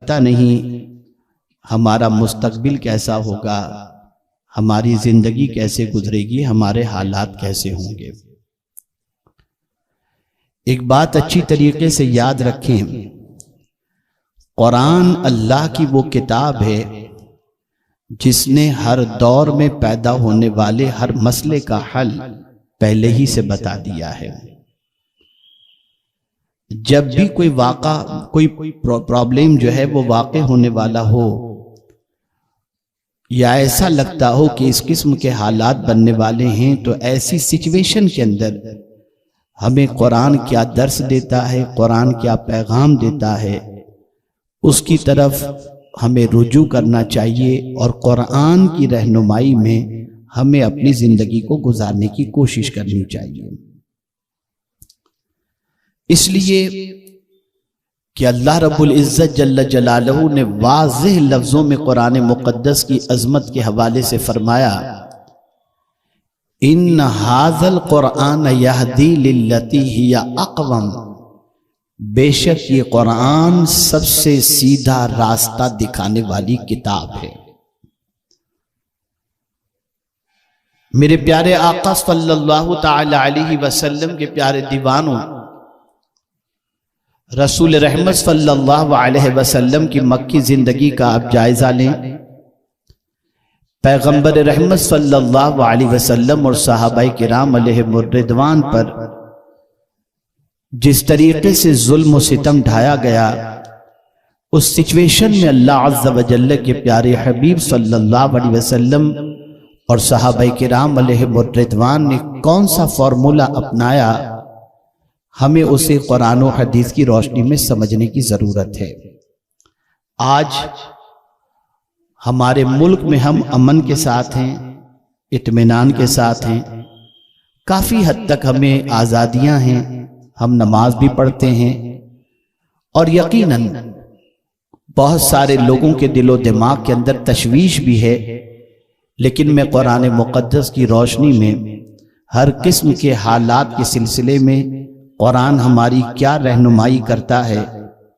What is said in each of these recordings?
पता नहीं हमारा मुस्तकबिल कैसा होगा, हमारी जिंदगी कैसे गुजरेगी, हमारे हालात कैसे होंगे। एक बात अच्छी तरीके से याद रखें, कुरान अल्लाह की वो किताब है जिसने हर दौर में पैदा होने वाले हर मसले का हल पहले ही से बता दिया है। जब भी कोई प्रॉब्लम जो है वो वाक़े होने वाला हो, या ऐसा लगता हो कि इस किस्म के हालात बनने वाले हैं, तो ऐसी सिचुएशन के अंदर हमें कुरान क्या दर्स देता है, कुरान क्या पैगाम देता है, उसकी तरफ हमें रुजू करना चाहिए और कुरान की रहनुमाई में हमें अपनी जिंदगी को गुजारने की कोशिश करनी चाहिए। इसलिए कि अल्लाह रब्बुल इज्जत जल्ल जलालहू ने वाज़ेह लफ्जों में कुरान मुक़द्दस की अजमत के हवाले से फरमाया, इन हाज़ल कुरान यहदी लिल्लती हिया अक़वम, बेशक ये कुरान सबसे सीधा रास्ता दिखाने वाली किताब है। मेरे प्यारे आका सल्लल्लाहु ताला अलैहि वसल्लम के प्यारे दीवानों, रसूल रहमत सल्लल्लाहु अलैहि वसल्लम की मक्की जिंदगी का आप जायजा लें। पैगंबर रहमत सल्लल्लाहु अलैहि वसल्लम और सहाबाए किराम अलैहिमुर रिदवान पर जिस तरीके से जुल्म और सितम ढाया गया, उस सिचुएशन में अल्लाह अज़्ज़ा व जल्ल के प्यारे हबीब सल्लल्लाहु अलैहि वसल्लम और सहाबाए किराम अलैहिमुर रिदवान ने कौन सा फॉर्मूला अपनाया, हमें उसे कुरान और हदीस की रोशनी में समझने की जरूरत है। आज हमारे मुल्क में हम अमन के साथ हैं, इत्मीनान के साथ हैं, काफी हद तक हमें आजादियां हैं, हम नमाज भी पढ़ते हैं और यकीनन बहुत सारे लोगों के दिलो दिमाग के अंदर तशवीश भी है। लेकिन मैं कुरान मुक़द्दस की रोशनी में हर किस्म के हालात के सिलसिले में कुरान हमारी क्या रहनुमाई करता है,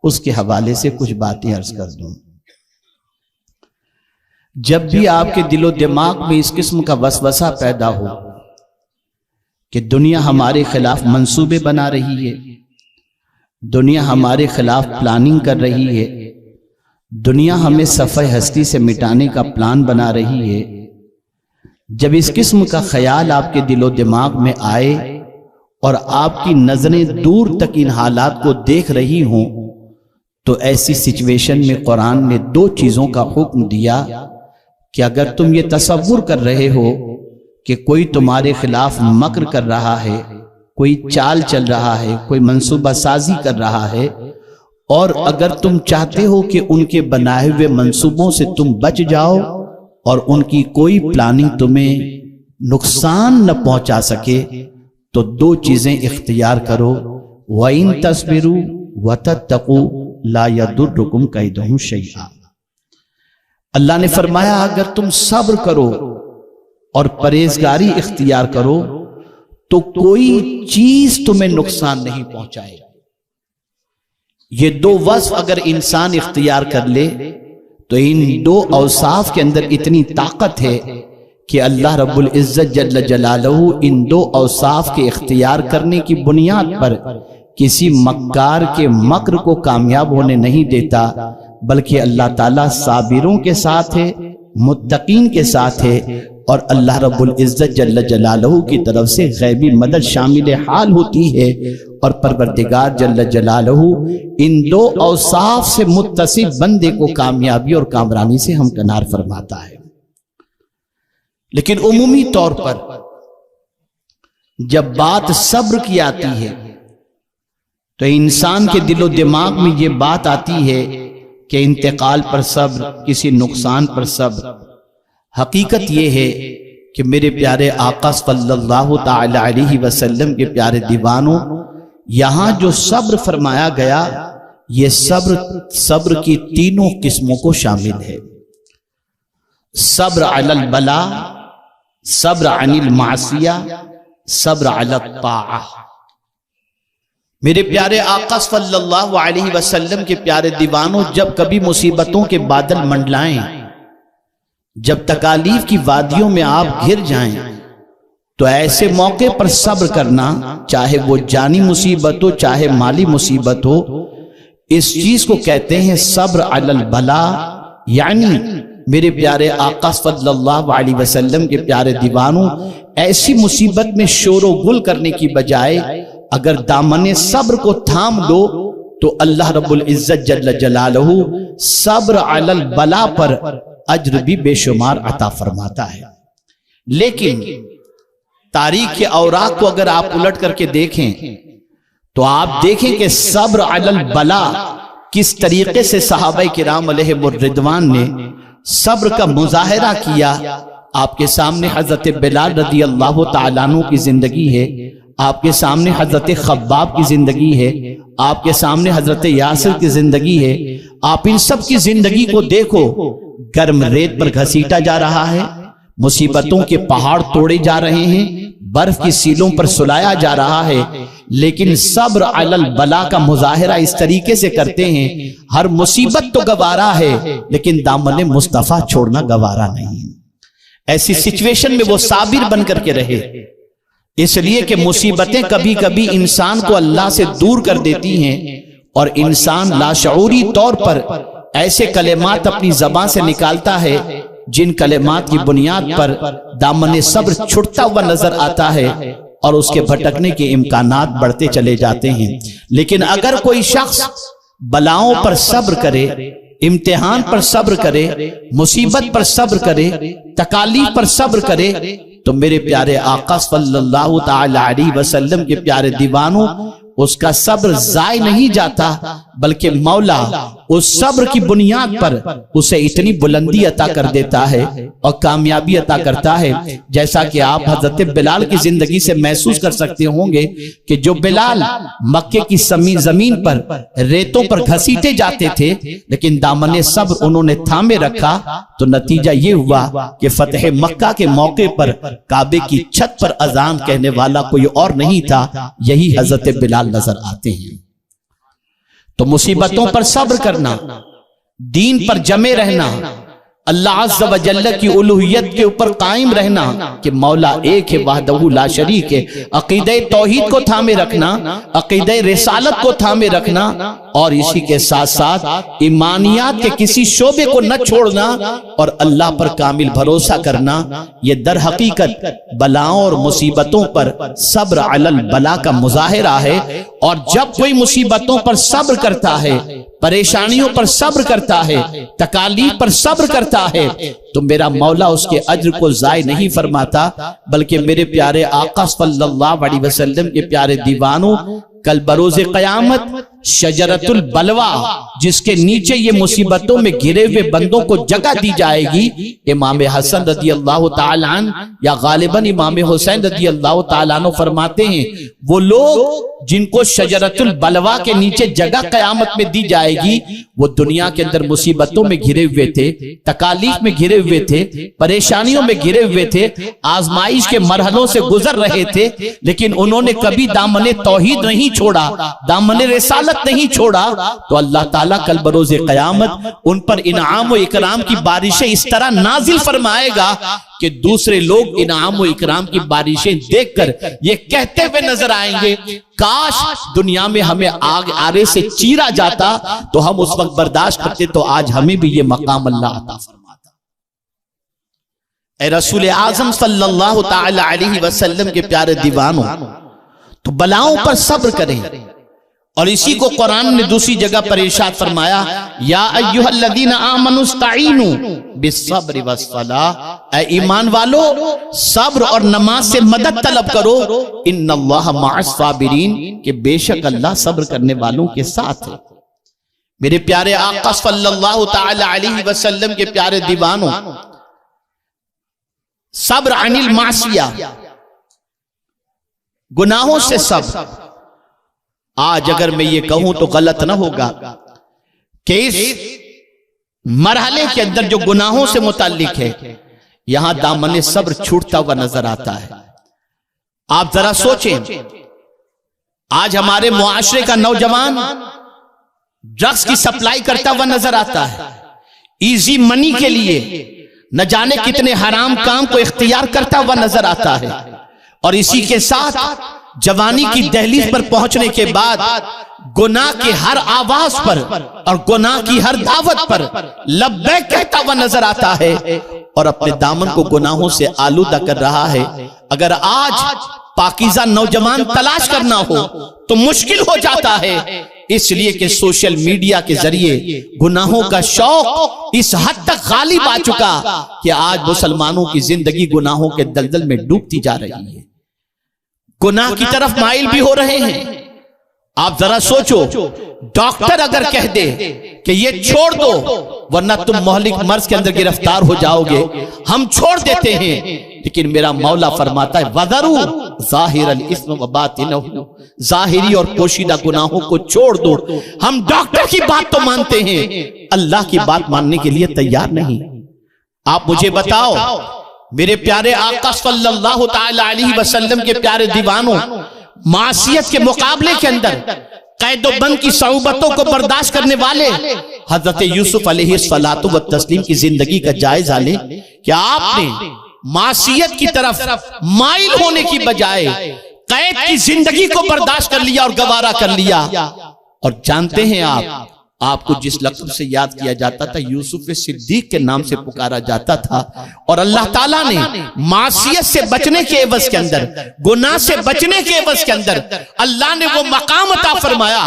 उसके हवाले से कुछ बातें अर्ज कर दूं। जब भी आपके दिलो दिमाग में इस किस्म का वसवसा पैदा हो कि दुनिया हमारे खिलाफ मंसूबे बना रही है, दुनिया हमारे खिलाफ प्लानिंग कर रही है, दुनिया हमें सफ़े हस्ती से मिटाने का प्लान बना रही है, जब इस किस्म का ख्याल आपके दिलो दिमाग में आए और आपकी नजरें दूर तक इन हालात को देख रही हों, तो ऐसी सिचुएशन में कुरान ने दो चीजों का हुक्म दिया कि अगर तुम ये तसव्वुर कर रहे हो कि कोई तुम्हारे खिलाफ मक्र कर रहा है, कोई चाल चल रहा है, कोई मंसूबा साजी कर रहा है, और अगर तुम चाहते हो कि उनके बनाए हुए मंसूबों से तुम बच जाओ और उनकी कोई प्लानिंग तुम्हें नुकसान न पहुंचा सके, तो दो चीजें इख्तियार करो, व इन तस्बिरू व तत्तकू ला यदुर्रुकुम कैदुहुम शैआ। अल्लाह ने फरमाया अगर तुम सब्र करो और परहेजगारी इख्तियार करो तो कोई चीज तुम्हें नुकसान नहीं पहुंचाएगी। ये दो वस्फ अगर इंसान इख्तियार कर ले तो इन दो औसाफ के अंदर इतनी ताकत है कि अल्लाह रब्बुल इज्जत जल्ल जलालहू इन दो औसाफ के इख्तियार करने की बुनियाद पर किसी मक्कार के मक्र को कामयाब होने नहीं देता, बल्कि अल्लाह ताला साबिरों के साथ है, मुत्तकीन के साथ है, और अल्लाह रब्बुल इज्जत जल्ल जलालहू की तरफ से गैबी मदद शामिल हाल होती है, और परवरदिगार जल्ल जलालहू इन दो औसाफ से मुत्तसिफ बंदे को कामयाबी और कामरानी से हमकनार फरमाता है। लेकिन उमूमी तौर पर जब बात सब्र की आती है तो इंसान के दिलो दिमाग में ये बात आती है कि इंतकाल पर सब्र, किसी नुकसान पर सब्र। हकीकत ये है कि मेरे प्यारे आका सल्लल्लाहु ताला अलैहि वसल्लम के प्यारे दीवानों, यहां जो सब्र फरमाया गया, ये सब्र की तीनों किस्मों को शामिल है। सब्र अलल बला, सब्र अनिल मासिया, सब्र अलत ताआ। मेरे प्यारे आका सल्लल्लाहु अलैहि वसल्लम के प्यारे दीवानों, जब कभी मुसीबतों के बादल मंडलाएं, जब तकालीफ की वादियों में आप घिर जाएं, तो ऐसे मौके पर सब्र करना, चाहे वो जानी मुसीबत हो चाहे माली मुसीबत हो। इस चीज को कहते हैं सब्र अलल बला। यानी मेरे प्यारे आका सल्लल्लाहु अलैहि वसल्लम के प्यारे दीवानों, ऐसी मुसीबत में शोरो गुल करने की बजाय अगर दामने सब्र को थाम लो तो अल्लाह रब्बुल इज्जत जल्ल जलालहू सब्र अलल बला पर अज्र भी बेशुमार अता फरमाता है। लेकिन तारीख के औराक को अगर आप उलट करके देखें तो आप देखें कि सब्र अलल बला किस तरीके से सहाबा किराम अलैहिमुर रिदवान ने सब्र का मुजाहिरा किया। आपके सामने हजरत बिलाल रदी अल्लाह तआला अन्हु की जिंदगी है, आपके सामने हजरत खब्बाब की जिंदगी है, आपके सामने हजरत यासिर की जिंदगी है। आप इन सब की जिंदगी को देखो, गर्म रेत पर घसीटा जा रहा है, मुसीबतों के पहाड़ तोड़े जा रहे हैं, बर्फ की सीलों पर सुलाया जा रहा है, लेकिन सब्र अलल बला का मुजाहिरा इस तरीके से करते हैं। हर मुसीबत तो गवारा है, लेकिन दामन मुस्तफा छोड़ना गवारा नहीं। ऐसी सिचुएशन में वो साबिर बन करके रहे, इसलिए कि मुसीबतें कभी कभी इंसान को अल्लाह से दूर कर देती हैं और इंसान लाशऊरी तौर पर ऐसे कलेमात अपनी ज़बान से निकालता है जिन कलेमात की बुनियाद पर दामन सब्र छुटता हुआ नजर आता है और उसके भटकने के इम्कानात बढ़ते चले जाते हैं। लेकिन अगर कोई शख्स बलाओं पर सब्र करे, इम्तिहान पर सब्र करे, मुसीबत पर सब्र करे, तकालीफ पर सब्र करे, तो मेरे प्यारे आका सल्लल्लाहु ताला अलैहि वसल्लम के प्यारे दीवानों, उसका सब्र जाय नहीं जाता, बल्कि मौला उस सब्र की बुनियाद पर उसे इतनी बुलंदी अता कर देता है और कामयाबी अता करता है। जैसा कि आप हजरत बिलाल की जिंदगी से महसूस कर सकते होंगे कि जो बिलाल मक्के की जमीन पर रेतों पर घसीटे जाते थे, लेकिन दामने सब्र उन्होंने थामे रखा, तो नतीजा ये हुआ कि फतेह मक्का के मौके पर काबे की छत पर अजान कहने वाला कोई और नहीं था, यही हजरत बिलाल नजर आते हैं। तो मुसीबतों पर सब्र करना, दीन पर जमे रहना, अल्लाह अज़्ज़ व जल्ल की उलूहियत के ऊपर कायम रहना कि मौला एक है, वहदहू ला शरीक है, अकीदे तौहीद को थामे रखना, अकीदे रिसालत को थामे रखना, और इसी के साथ साथ ईमानियात के किसी शोबे को न छोड़ना और अल्लाह पर कामिल भरोसा करना। ये दर हकीकत बलाओं और मुसीबतों पर सब्र अलल बला का मुजाहिरा है। और जब कोई मुसीबतों पर सब्र करता है, परेशानियों पर सब्र करता है, तकालीफ पर सब्र करता है, तो मेरा मौला उसके अज्र को जाय नहीं फरमाता, बल्कि मेरे प्यारे आका सल्लल्लाहु अलैहि वसल्लम के प्यारे दीवानों, कल बरोज़े क़यामत शजरतुल बलवा, जिसके नीचे ये मुसीबतों में घिरे हुए बंदों को जगह दी जाएगी, इमाम हसन रदी अल्लाह ताला अन्हु या गालिबन इमाम हुसैन रदी अल्लाह ताला अन्हु फरमाते हैं, वो लोग जिनको शजरतुल बलवा के नीचे जगह क़यामत में दी जाएगी, वो दुनिया के अंदर मुसीबतों में घिरे हुए थे, तकालीफ में घिरे हुए थे, परेशानियों में घिरे हुए थे, आजमाइश के मरहलों से गुजर रहे थे, लेकिन उन्होंने कभी दामने तौहीद नहीं छोड़ा, दामने रिसालत नहीं छोड़ा। तो अल्लाह ताला कल बरोज़े क़यामत उन पर इनाम व इकराम की बारिशें इस तरह नाजिल फरमाएगा कि दूसरे लोग इनाम व इकराम की बारिशें देखकर ये कहते हुए नजर आएंगे, काश दुनिया में हमें आग आरे से चीरा जाता तो हम उस वक्त बर्दाश्त करते, तो आज हमें भी ये मकाम अल्लाह अता फरमाता। ऐ रसूल आज़म सल्लल्लाहु ताला अलैहि वसल्लम के प्यारे दीवानों, तो बलाओं पर सब्र करें। और इसी को कुरान ने दूसरी जगह पर इरशाद फरमाया, या अय्युहल्लज़ीना आमनुस्तईनु बिस्सब्रि वस्सलाह, ऐ ईमान वालो सब्र और नमाज से मदद तलब करो, इन्नल्लाह मअस साबिरीन, कि बेशक अल्लाह सब्र करने वालों के साथ है। मेरे प्यारे आका सल्लल्लाहु ताला अलैहि वसल्लम के प्यारे दीवानों, सब्र अनिल मासिया, गुनाहों से सब्र। आज अगर मैं ये कहूं तो गलत ना होगा कि इस मरहले के अंदर जो गुनाहों से मुताल्लिक है, यहां दामने सब्र छूटता हुआ नजर आता है। आप जरा सोचें, आज हमारे मुआशरे का नौजवान ड्रग्स की सप्लाई करता हुआ नजर आता है, इजी मनी के लिए न जाने कितने हराम काम को इख्तियार करता हुआ नजर आता है। और इसी के साथ जवानी की दहलीज पर पहुंचने के बाद गुनाह की हर आवाज पर और गुनाह की हर दावत पर लब्बैक कहता हुआ नजर आता है और अपने दामन को गुनाहों से आलूदा कर रहा है। अगर आज पाकीज़ा नौजवान तलाश करना हो तो मुश्किल हो जाता है, इसलिए कि सोशल मीडिया के जरिए गुनाहों का शौक इस हद तक गालिब आ चुका कि आज मुसलमानों की जिंदगी गुनाहों के दलदल में डूबती जा रही है, गुनाह की तरफ माइल भी हो रहे हैं। आप जरा सोचो, डॉक्टर अगर कह दे कि ये छोड़ दो वरना तुम मोहलिक मर्ज के अंदर गिरफ्तार हो जाओगे, हम छोड़ देते हैं, लेकिन मेरा मौला फरमाता है वज़रू ज़ाहिरल इस्म व बातिनहु, जाहिरी और पोशीदा गुनाहों को छोड़ दो। हम डॉक्टर की बात तो मानते हैं, अल्लाह की बात मानने के लिए तैयार नहीं। आप मुझे बताओ, मेरे प्यारे आका सल्लल्लाहु तआला अलैहि वसल्लम के प्यारे दीवानों, मासियत के मुकाबले के अंदर कैदो बंद की सऊबतों को बर्दाश्त करने वाले हजरत यूसुफ अलैहिस्सलातु व तस्लीम की जिंदगी का जायजा ले। क्या आपने मासियत की तरफ माइल होने की बजाय कैद की जिंदगी को बर्दाश्त कर लिया और गवारा कर लिया? और जानते हैं आपको जिस लक़ब से याद किया जाता था, यूसुफ सिद्दीक के नाम से पुकारा जाता था। और अल्लाह ताला ने मासियत से बचने के एवज के अंदर, गुनाह से बचने के एवज के अंदर अल्लाह ने वो मकाम अता फरमाया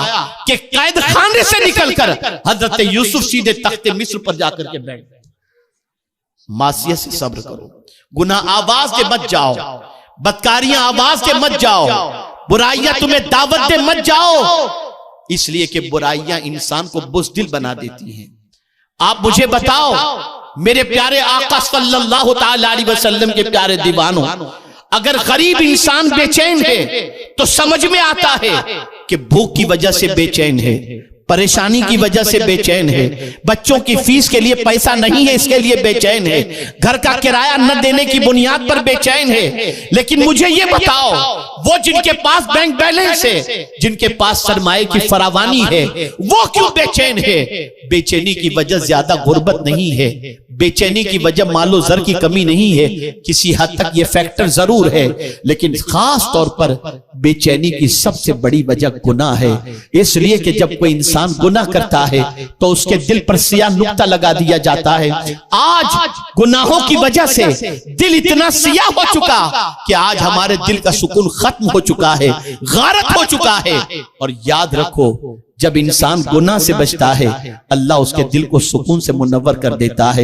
कि कैद खाने से निकलकर हजरत यूसुफ सीधे तख्ते मिस्र पर जाकर के बैठ गए। मासियत से सब्र करो, गुनाह आवाज के मत जाओ, बदकारियां आवाज के मत जाओ, बुराइयां तुम्हें दावत दे मत जाओ, इसलिए कि बुराइयां इंसान को बुज़दिल बना देती हैं। आप मुझे बताओ, मेरे प्यारे आका सल्लल्लाहु तआला अलैहि वसल्लम के प्यारे दीवानों, अगर गरीब इंसान बेचैन है तो समझ में आता है कि भूख की वजह से बेचैन है, परेशानी की वजह से बेचैन है, बच्चों की फीस के लिए पैसा नहीं है इसके लिए बेचैन है, घर का किराया न देने की बुनियाद पर बेचैन है। लेकिन मुझे ये बताओ, वो जिनके पास बैंक बैलेंस है, जिनके पास सरमाए की फरावानी है, वो क्यों बेचैन है? बेचैनी की वजह ज्यादा गुर्बत नहीं है, बेचैनी की वजह मालो जर की कमी नहीं है, किसी हद तक ये फैक्टर जरूर है, लेकिन खास तौर पर बेचैनी की सबसे बड़ी वजह गुनाह है। इसलिए कि जब कोई इंसान गुनाह करता है तो उसके दिल पर सियाह नुक्ता लगा दिया जाता है। आज गुनाहों की वजह से दिल इतना सियाह हो चुका कि आज हमारे दिल का सुकून खत्म हो चुका है, गारत हो चुका है। और याद रखो, जब इंसान गुनाह से बचता है अल्लाह उसके दिल को सुकून से मुनव्वर कर देता है,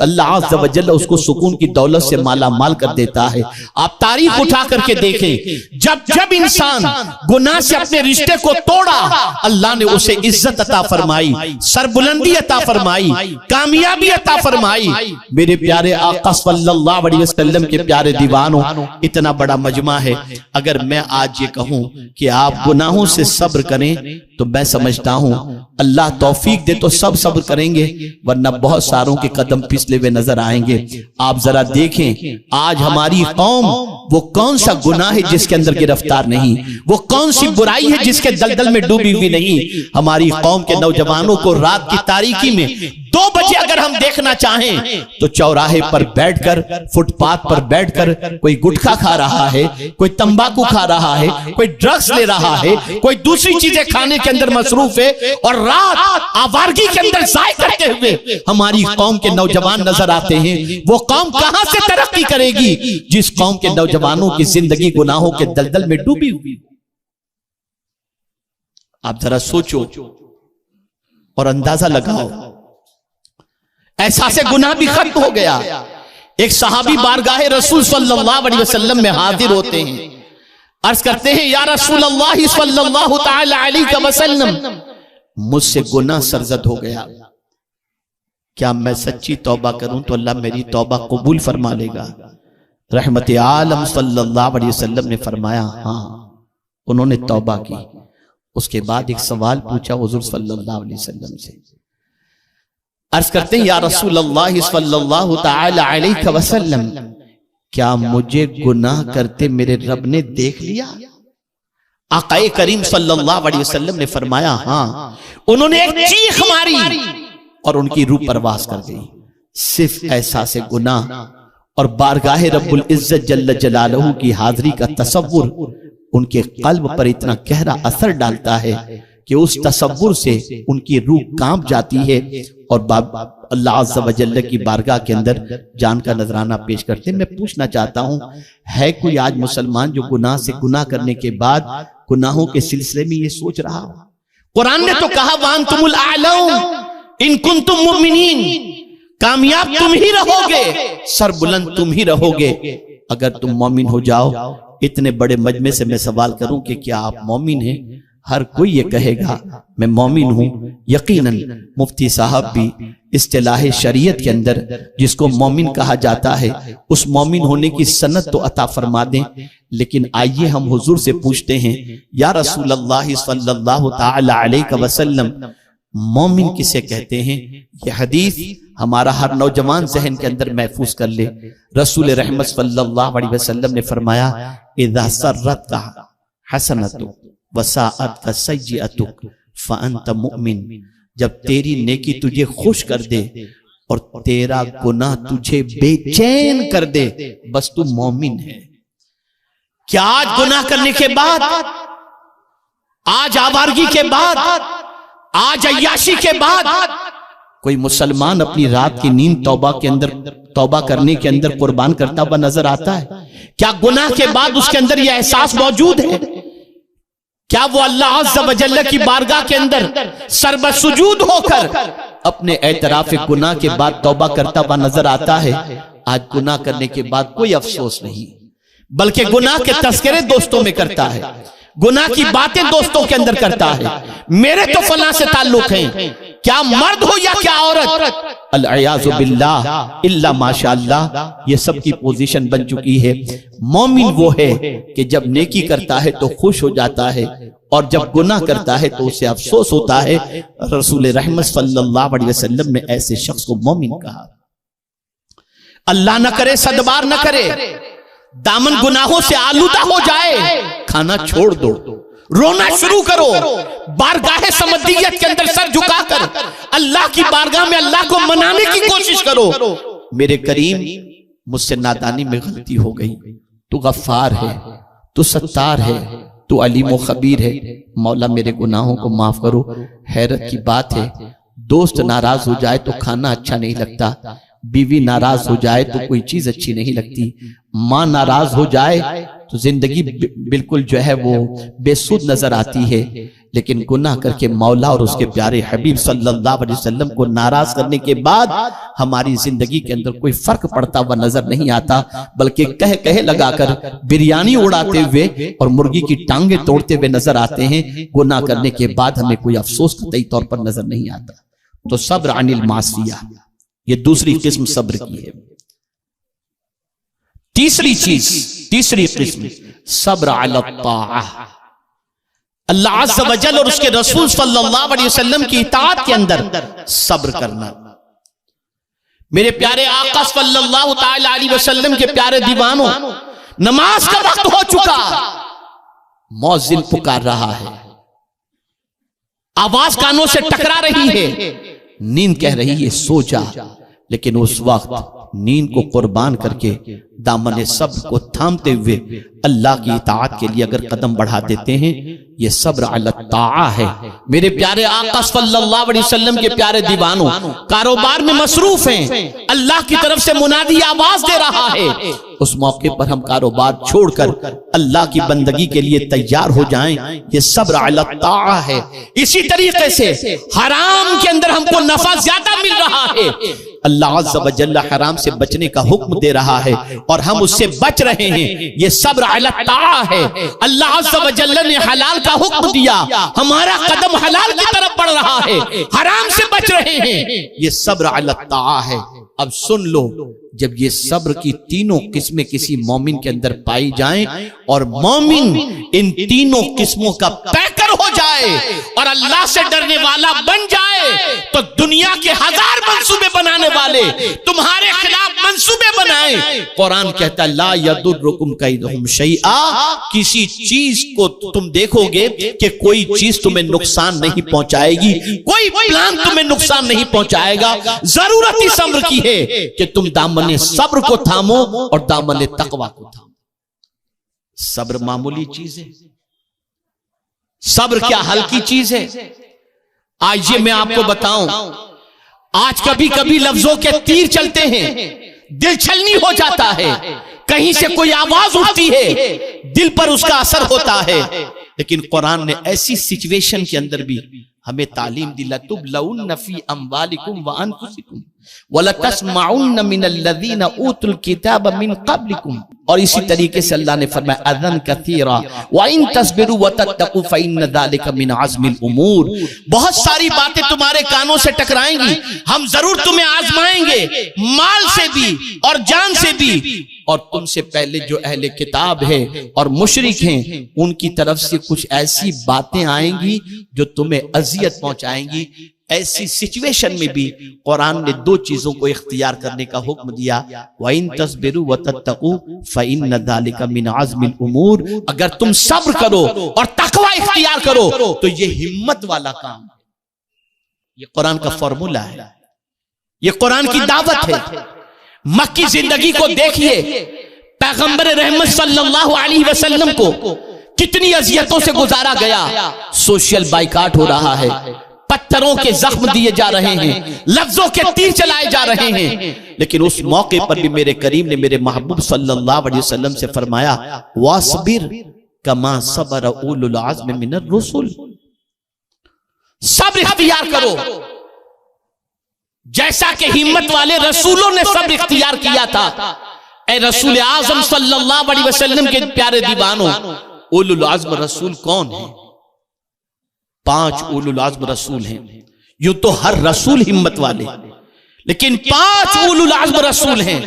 अल्लाह अज़्ज़ व जल्ल उसको सुकून की दौलत से माला माल कर देता है। आप तारीख उठा करके देखें, जब जब इंसान गुनाह से अपने रिश्ते को तोड़ा, अल्लाह ने उसे इज्जत अता फरमाई, सरबुलंदी अता फरमाई, कामयाबी अता फरमाई। मेरे प्यारे आका सल्लल्लाहु अलैहि वसल्लम के प्यारे दीवानों, इतना बड़ा मजमा है, अगर मैं आज ये कहूं कि आप गुनाहों से सब्र करें तो मैं समझता हूं अल्लाह तौफीक दे तो सब सब्र करेंगे, वरना बहुत सारों के कदम फिसले हुए नजर आएंगे। आप जरा देखें, आज हमारी कौम वो कौन सा गुनाह है जिसके अंदर गिरफ्तार नहीं, वो कौन सी बुराई है जिसके दलदल में डूबी हुई नहीं। हमारी कौम के नौजवानों को रात की तारीकी में 2 बजे अगर हम देखना चाहें तो चौराहे पर बैठकर, फुटपाथ पर बैठकर कोई गुटखा खा रहा है, कोई तंबाकू खा रहा है, कोई ड्रग्स ले रहा है, कोई दूसरी चीजें खाने के अंदर मसरूफ है, और रात आवारगी के अंदर जाय करते हुए हमारी कौम के नौजवान नजर आते हैं। वो कौम कहां से तरक्की करेगी जिस कौम के नौजवानों की जिंदगी गुनाहों के दलदल में डूबी हुई? आप जरा सोचो और अंदाजा लगाओ, एहसास गुनाह भी खत्म हो गया। एक सहाबी बारगाहे रसूल सल्लल्लाहु अलैहि वसल्लम में हाजिर होते हैं, अर्ज करते हैं, या रसूल अल्लाह सल्लल्लाहु तआला अलैहि वसल्लम, मुझसे गुनाह सरजद हो गया, क्या मैं सच्ची तौबा करूं तो अल्लाह मेरी तौबा कबूल फरमा लेगा? रहमत आलम सल्लल्लाहु अलैहि वसल्लम ने फरमाया, हाँ। उन्होंने तौबा की। उसके बाद एक सवाल पूछा हुजूर सल्लल्लाहु अलैहि वसल्लम से, अर्ज करते हैं, या रसूल अल्लाह सल्लल्लाहु तआला अलैहि वसल्लम, क्या मुझे गुनाह करते मेरे रब ने देख लिया? आकाए करीम सल्लल्लाहु अलैहि वसल्लम ने फरमाया, हाँ, उन्होंने एक चीख मारी और उनकी रूह परवास कर गई। सिर्फ एहसास गुनाह और बारगाह रब्बुल इज्जत जल्ल जलालहू की हाजिरी का तसव्वुर उनके कल्ब पर इतना गहरा असर डालता है कि उस तसव्वुर से उनकी रूह कांप जाती है और अल्लाह अज़्ज़ा व जल्ल की बारगाह के अंदर जान का नजराना पेश करते हैं। मैं पूछना चाहता हूं, है कोई आज मुसलमान जो गुनाह से गुनाह करने के बाद गुनाहों के सिलसिले में ये सोच रहा हो? कुरान ने तो कहा, वांतुमुल आलऊन इन कुंतुम मुमिनीन, कामयाब तुम ही रहोगे, सरबुलंद तुम ही रहोगे अगर तुम मोमिन हो जाओ। इतने बड़े मजमे से मैं सवाल करूं कि क्या आप मोमिन हैं? हर कोई ये कहेगा मैं मोमिन हूं। यकीनन मुफ्ती साहब भी इस्तिलाह शरीयत के अंदर जिसको मोमिन कहा जाता है उस मोमिन होने की सनद तो अता फरमा दें। लेकिन आइए हम हुजूर से पूछते हैं, या रसूल अल्लाह सल्लल्लाहु तआला अलैहि वसल्लम, मोमिन किसे कहते हैं? यह हदीस हमारा हर नौजवान जहन के अंदर महफूज कर ले। रसूल रहमत सल्लल्लाहु अलैहि वसल्लम ने फरमाया, इज़ा सर्रतका हसनतु वसाअत का सय्यअतुक फअंत मुमिन, जब तेरी नेकी तुझे खुश कर दे और तेरा गुनाह तुझे बेचैन कर दे, बस तू मोमिन है। क्या आज गुनाह करने के बाद, आज आवारगी के बाद, आज अय्याशी के बाद कोई मुसलमान अपनी रात की नींद तौबा के अंदर, तौबा करने के अंदर कुर्बान करता हुआ नजर आता है? क्या गुनाह के बाद उसके अंदर यह एहसास मौजूद है? क्या वो अल्लाह अज़्ज़ा व जल्ल की बारगाह के अंदर सर्वसुजूद होकर अपने एतराफ गुनाह के बाद तौबा करता हुआ नजर आता है? आज गुनाह करने के बाद कोई अफसोस नहीं, बल्कि गुनाह के तस्करे दोस्तों में करता है, गुनाह की बातें दोस्तों के अंदर करता है। मेरे तो फलां से ताल्लुक हैं, क्या मर्द हो या क्या औरत, अल-अयाज़ु बिल्लाह इल्ला माशाअल्लाह, ये सब की पोजीशन बन चुकी है। मोमिन वो है कि जब नेकी करता है तो खुश हो जाता है और जब गुनाह करता है तो उसे अफसोस होता है। रसूल रहमत सल्लल्लाहु अलैहि वसल्लम ने ऐसे शख्स को मोमिन कहा। अल्लाह न करे, सदबार न करे, दामन गुनाहों से आलूदा हो जाए, खाना छोड़ दो, रोना शुरू करो, बारगाह समदियत के अंदर सर झुकाकर अल्लाह की बारगाह में अल्लाह को मनाने की कोशिश करो। मेरे करीम, मुझसे नादानी में गलती हो गई, तू गफ्फार है, तू सत्तार है, तू अलीम व खबीर है, मौला मेरे गुनाहों को माफ करो। हैरत की बात है, दोस्त नाराज हो जाए तो खाना अच्छा नहीं लगता, बीवी नाराज हो जाए तो कोई चीज अच्छी नहीं लगती, माँ नाराज हो जाए तो जिंदगी बिल्कुल जो है वो बेसुध नजर आती है। लेकिन गुनाह करके मौला और उसके प्यारे हबीब सल्लल्लाहु अलैहि वसल्लम को नाराज करने के बाद हमारी जिंदगी के अंदर कोई फर्क पड़ता हुआ नजर नहीं आता, बल्कि कह कहे लगाकर बिरयानी उड़ाते हुए और मुर्गी की टांगे तोड़ते हुए नजर आते हैं। गुनाह करने के बाद हमें कोई अफसोस कतई तौर पर नजर नहीं आता। तो सब्र अनिल मासिया, ये दूसरी किस्म सब्र की है। तीसरी चीज, तीसरी किस्म सब्र अला ताअह, अल्लाह अज़्ज़ा व जल और उसके रसूल सल्लल्लाहु अलैहि वसल्लम की इताअत के अंदर सब्र करना। मेरे प्यारे आका सल्लल्लाहु ताला अलैहि वसल्लम के प्यारे दीवानों, नमाज का वक्त हो चुका, मौज़िन पुकार रहा है, आवाज कानों से टकरा रही है, नींद कह रही है सो जा। लेकिन उस वक्त नींद को कुर्बान करके दामन सब्र को थामते हुए अल्लाह की इताअत के लिए अगर कदम बढ़ा देते हैं, ये सब्र अला ताअह है। मेरे प्यारे आका सल्लल्लाहु अलैहि वसल्लम के प्यारे दीवानों, कारोबार में मसरूफ हैं, अल्लाह की तरफ से मुनादी आवाज दे रहा है, उस मौके पर हम कारोबार छोड़कर अल्लाह की बंदगी के लिए तैयार हो जाएं, ये सब्र अला ताअह है। इसी तरीके से हराम के अंदर हमको नफा ज्यादा मिल रहा है, अल्लाह अज़्ज़ा व जल्ल हराम से बचने का हुक्म दे रहा है और हम उससे बच रहे हैं, ये सब्र अला ताअह है। अल्लाह अज़्ज़ा व जल्ल ने हलाल का हुक्म दिया, हमारा कदम हलाल की तरफ बढ़ रहा है, हराम से बच रहे हैं, ये सब्र अला ताअह है। अब सुन लो, जब ये सब्र की तीनों किस्में किसी मोमिन के अंदर पाई जाएं और मोमिन इन तीनों किस्मों का पैकर हो जाए और अल्लाह से डरने वाला बन जाए, तो दुनिया के 1000 मंसूबे बनाने वाले, तुम्हारे खिलाफ मंसूबे बनाए। कुरान कहता है ला यदुर्रुकुम कैदुहुम शैआ, किसी चीज को तुम देखोगे कि कोई चीज तुम्हें नुकसान नहीं पहुंचाएगी, कोई प्लान तुम्हें नुकसान नहीं पहुंचाएगा। जरूरत ही सब्र की है कि तुम दामने सब्र को थामो और दामने तकवा को थामो। सब्र मामूली चीज है, सब्र क्या हल्की चीज है। आज ये मैं आपको बताऊं, आज कभी कभी लफ्जों के तीर चलते हैं, दिल छलनी हो जाता है, कहीं से कोई आवाज उठती है, दिल पर उसका असर होता है। लेकिन कुरान ने ऐसी सिचुएशन के अंदर भी हमें तालीम दी, लतुबलउन्न फी अम्वालिकुम व अनफुसिकुम वलतस्माउन्न मिनल्लज़ीना ऊतुल किताब मिन क़ब्लिकुम। और इसी तरीके से अल्लाह ने फरमाया अज़न कसीरा व इन तस्बिरु व तत्तकू फ़इन्न ज़ालिका मिन अज़्मिल उमूर। बहुत सारी बातें तुम्हारे कानों से टकराएंगी, हम जरूर तुम्हें आजमाएंगे, माल से भी और जान से भी। और तुमसे पहले जो अहले किताब है और मुशरिक हैं, उनकी तरफ से कुछ ऐसी बातें आएंगी जो तुम्हें अजियत पहुंचाएंगी। ऐसी सिचुएशन में भी कुरान ने दो चीजों को इख्तियार करने का हुक्म दिया, व इन तस्बिरु व तत्तकू फ़इन्न ज़ालिका मिन अज़्मिल उमूर। अगर तुम सब्र करो और तकवा इख्तियार करो तो ये हिम्मत वाला काम है। ये कुरान का फॉर्मूला है, ये कुरान की दावत है। मक्की जिंदगी को देखिए, पैगंबर रहमत सल्लल्लाहु अलैहि वसल्लम को कितनी अजियतों से गुजारा गया। सोशल बाइकाट हो रहा है, पत्थरों के जख्म दिए जा रहे हैं, लफ्जों के तीर चलाए जा रहे हैं। लेकिन उस मौके पर भी मेरे करीम ने मेरे महबूब सल्लल्लाहु अलैहि वसल्लम से फरमाया वासबिर कमा सबर उलुल आज़्म मिनर रुसुल। सब्र इख्तियार करो जैसा कि हिम्मत वाले रसूलों ने सब्र इख्तियार किया था। ए रसूल आज़म सल्लल्लाहु अलैहि वसल्लम के प्यारे दीवानों, उलुल आज़्म रसूल कौन है? 5 उलुल आज़्म रसूल हैं। यूं तो हर रसूल हिम्मत वाले, लेकिन 5 उलुल आज़्म रसूल हैं।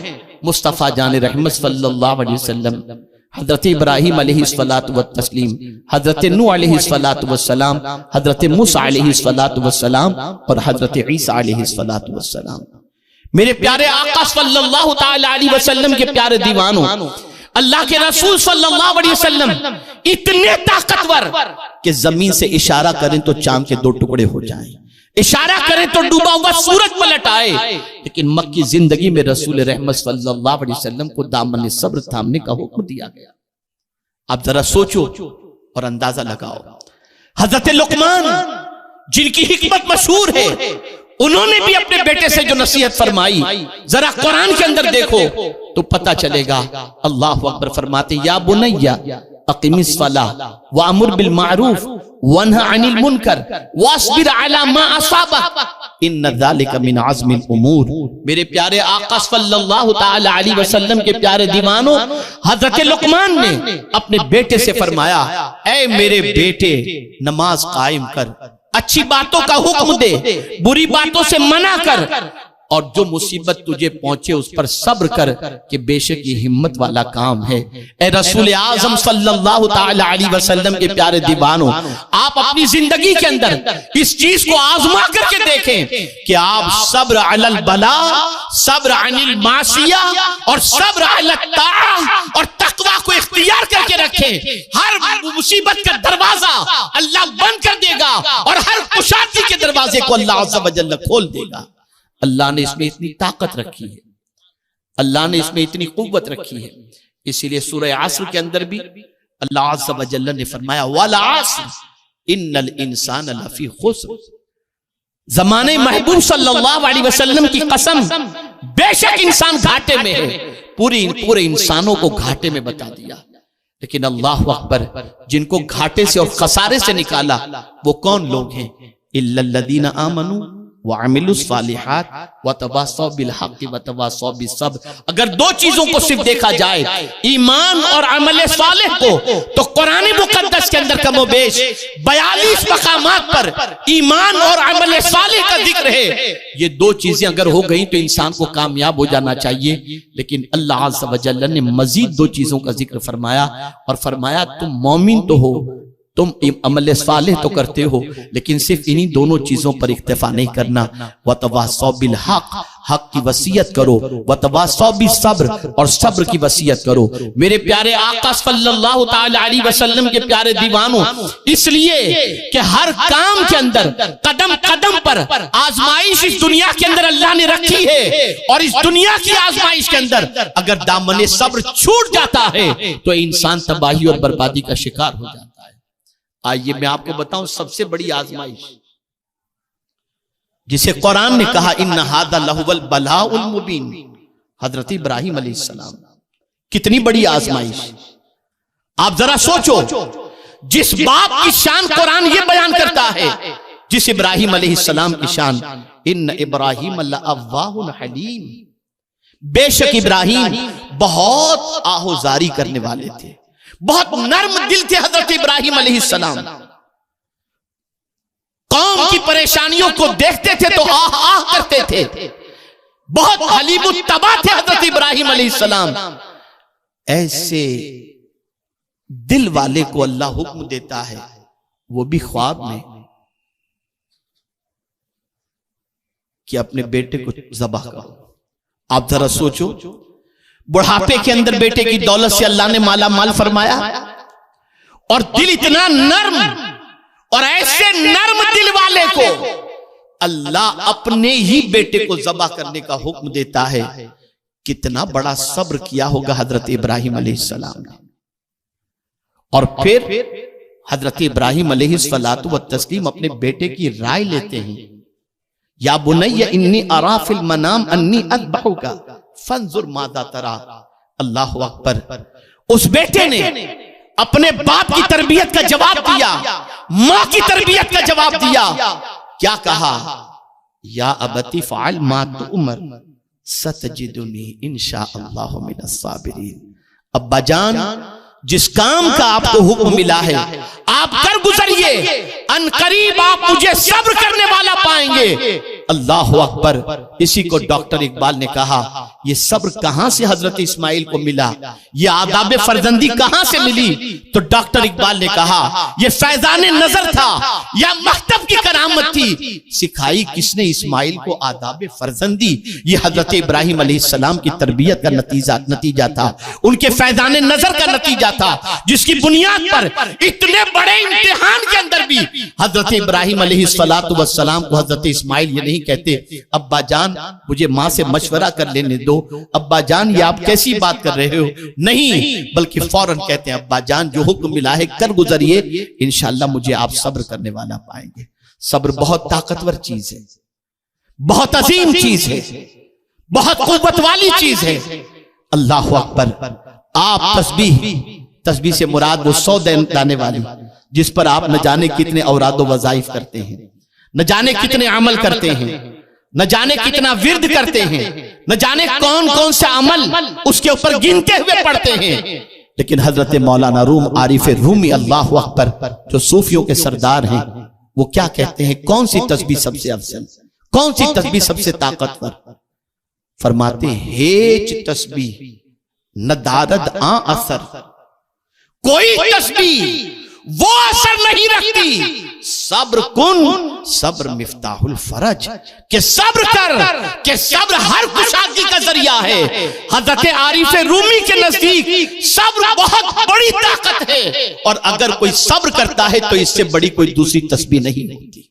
मुस्तफ़ा जान रहमत सल्लल्लाहु अलैहि वसल्लम, हजरत इब्राहीम अलैहिस्सलातु व तस्लीम, हजरत नूह अलैहिस्सलातु व सलाम, हजरत मूसा अलैहिस्सलातु व सलाम और हजरत ईसा अलैहिस्सलातु व सलाम। मेरे प्यारे आका सल्लल्लाहु ताला अलैहि वसल्लम के प्यारे दीवानों, अल्लाह के रसूल सल्लल्लाहु अलैहि वसल्लम इतने ताकतवर कि जमीन से इशारा करें तो चांद के 2 टुकड़े हो जाएं, इशारा करें तो डूबा हुआ सूरज पलट आए। लेकिन मक्की जिंदगी में रसूल रहमत सल्लल्लाहु अलैहि वसल्लम को दामन सब्र थामने का हुक्म दिया गया। आप जरा सोचो और अंदाजा लगाओ। हजरत लुकमान जिनकी हिकमत मशहूर है, उन्होंने भी अपने बेटे से जो नसीहत फरमाई, जरा कुरान के अंदर देखो तो पता चलेगा। अल्लाहु अकबर फरमाते या बुनैया अक़िमिस सलाह वअमुर बिल मारूफ वन्हा अनिल मुनकर वस्बिर अला मा असाबक इन्न ज़ालिका मिन अज़्मिल उमूर। मेरे प्यारे आका सल्लल्लाहु ताला अलैहि वसल्लम के प्यारे दीवानों, हजरत लुकमान ने अपने बेटे से फरमाया, ऐ मेरे बेटे नमाज कायम कर, अच्छी बातों का हुक्म दे, बुरी बातों से मना कर, और जो मुसीबत तुझे पहुंचे उस पर सब्र कर कि बेशक ये हिम्मत वाला काम है। ए रसूल आज़म सल्लल्लाहु ताला अलैहि वसल्लम के प्यारे दीवानों, आप अपनी जिंदगी के अंदर इस चीज को आजमा करके देखें कि आप सब्र अलल बला, सब्र अनिल मासिया और सब्र अलत ताअह और तकवा को इख्तियार करके रखें। हर मुसीबत का दरवाजा अल्लाह बंद कर देगा और हर कुशादगी के दरवाजे को अल्लाह अज़्ज़ व जल्ल खोल देगा। अल्लाह ने इसमें इतनी ताकत रखी है, अल्लाह ने इसमें इतनी कुव्वत रखी है। इसीलिए सूरह आसर के अंदर भी अल्लाह अज़्ज़ व जल्ल ने फरमाया वल आसर इन्नल इंसान लफी खुस्र। ज़माने महबूब सल्लल्लाहु अलैहि वसल्लम की कसम, बेशक इंसान घाटे में है। पूरे इंसानों को घाटे में बता दिया। लेकिन अल्लाह अकबर, जिनको घाटे से और खसारे से निकाला वो कौन लोग हैं? इल्लल्लज़ीना आमनू वअमिलुस्सालिहात वतवासौ बिल हक़्क़ि वतवासौ बिस्सब्र। अगर 2 चीजों को सिर्फ देखा जाए, ईमान और अमल सालेह को, तो कुरान मुकद्दस के अंदर कमोबेश 42 मकामात पर ईमान और अमल सालेह का जिक्र है। ये 2 चीजें अगर हो गई तो इंसान को कामयाब हो जाना चाहिए। लेकिन अल्लाह अज़्ज़ व जल्ल ने मजीद 2 चीजों का जिक्र फरमाया और फरमाया तुम मोमिन तो हो, तुम अमल सालेह तो करते हो, लेकिन सिर्फ इन्हीं दोनों चीजों पर इक्तफा नहीं करना। वतवासौ बिल हक, हक की वसीयत करो। वतवासौ बिस सब्र, और सब्र की वसीयत करो। मेरे प्यारे आका सल्लल्लाहु ताला अलैहि वसल्लम के प्यारे दीवानों, इसलिए कि हर काम के अंदर कदम कदम पर आजमाइश इस दुनिया के अंदर अल्लाह ने रखी है, और इस दुनिया की आजमाइश के अंदर अगर दामने सब्र छूट जाता है तो इंसान तबाही और बर्बादी का शिकार हो जाता है। आइए मैं आपको बताऊं सबसे बड़ी आजमाइश जिसे कुरान ने कहा इन्ना हादा लहुवल बलाउल मुबीन, हजरत इब्राहिम अलैहिस्सलाम। कितनी बड़ी आजमाइश, आप जरा सोचो। जिस बाप की शान कुरान ये बयान करता है, जिस इब्राहिम अलैहिस्सलाम की शान, इन्न इब्राहिम लअव्वाहुन हलीम, बेशक इब्राहिम बहुत आहोजारी करने वाले थे, बहुत नर्म दिल थे हजरत इब्राहिम अलैहिस्सलाम। कौम की परेशानियों को देखते थे तो आह आह करते थे, बहुत हलीमुत तबा थे हजरत इब्राहिम अलैहिस्सलाम। ऐसे दिल वाले को अल्लाह हुक्म देता है, वो भी ख्वाब में, कि अपने बेटे को ज़बह करो। आप जरा सोचो, बुढ़ापे के अंदर बेटे की दौलत से अल्लाह ने माला माल फरमाया, और दिल इतना नर्म, और ऐसे नर्म दिल वाले को अल्लाह अपने ही बेटे को ज़बह करने का हुक्म देता है। कितना बड़ा सब्र किया होगा हजरत इब्राहिम अलैहिस्सलाम ने। और फिर हजरत इब्राहिम अलैहिस्सलातु व तस्लीम अपने बेटे की राय लेते हैं। या बुनय्या इन्नी अरा फिल मनाम अन्नी अज़बहुका फंजुर मादा तरा। अल्लाह अकबर। उस बेटे ने अपने बाप की तरबियत का जवाब दिया, मां की तरबियत का जवाब दिया। क्या कहा? या अबती फ़अल मा तुअमर सतजिदुनी इंशाअल्लाहु मिनस साबिरीन। अब्बा जान, जिस काम का आपको हुक्म मिला है आप कर गुजरिए, अनकरीब आप मुझे सब्र करने वाला पाएंगे। अल्लाह अकबर। इसी को डॉक्टर इकबाल ने कहा, ये सब्र कहां से हजरत इस्माइल को मिला, ये आदाब फर्जंदी कहां से मिली? तो डॉक्टर इकबाल ने कहा, ये फैजान नजर था या मख्तब की करामत थी। सिखाई किसने इस्माइल को आदाब फर्जंदी? ये हजरत इब्राहिम अलैहिस्सलाम की तरबियत का नतीजा था, उनके फैजान नजर का नतीजा था, जिसकी बुनियाद पर इतने बड़े इम्तिहान के अंदर भी हजरत इब्राहिम अलैहिस्सलातु वस्सलाम को हजरत इस्माइल ये नहीं कहते, अब्बा जान मुझे मां से मशवरा कर लेने दो, अब्बा जान ये आप कैसी बात कर रहे हो, नहीं, बल्कि फौरन कहते हैं, अब्बा जान जो हुक्म मिला है कर गुजरिए, इंशाअल्लाह मुझे आप सब्र करने वाला पाएंगे। सब्र बहुत ताकतवर चीज है, बहुत अजीम चीज है, बहुत कुव्वत वाली चीज है। अल्लाह अकबर। आप तस्बीह से मुराद वो 100 दाने वाली, जिस पर आप न जाने कितने औराद व वज़ाइफ करते हैं, न जाने कितने अमल करते हैं, न जाने कितना विर्द करते हैं, न जाने कौन कौन सा अमल उसके ऊपर गिनते हुए पढ़ते हैं। लेकिन हजरत मौलाना रूम आरिफ रूमी अल्लाह अकबर, जो सूफियों के सरदार हैं, वो क्या कहते हैं, कौन सी तस्बीह सबसे अफजल, कौन सी तस्बीह सबसे ताकतवर? फरमाते, हेच तस्बीह न दारद आ असर, कोई तस्बीह वो असर नहीं रखती। सब्र कुन, सब्र मिफ्ताहुल फरज, के सब्र कर, के सब्र हर कुशादगी का जरिया है। हजरत आरिफ रूमी के नजदीक सब्र बहुत बड़ी ताकत है, और अगर कोई सब्र करता है तो इससे बड़ी कोई दूसरी तस्बीह नहीं होती।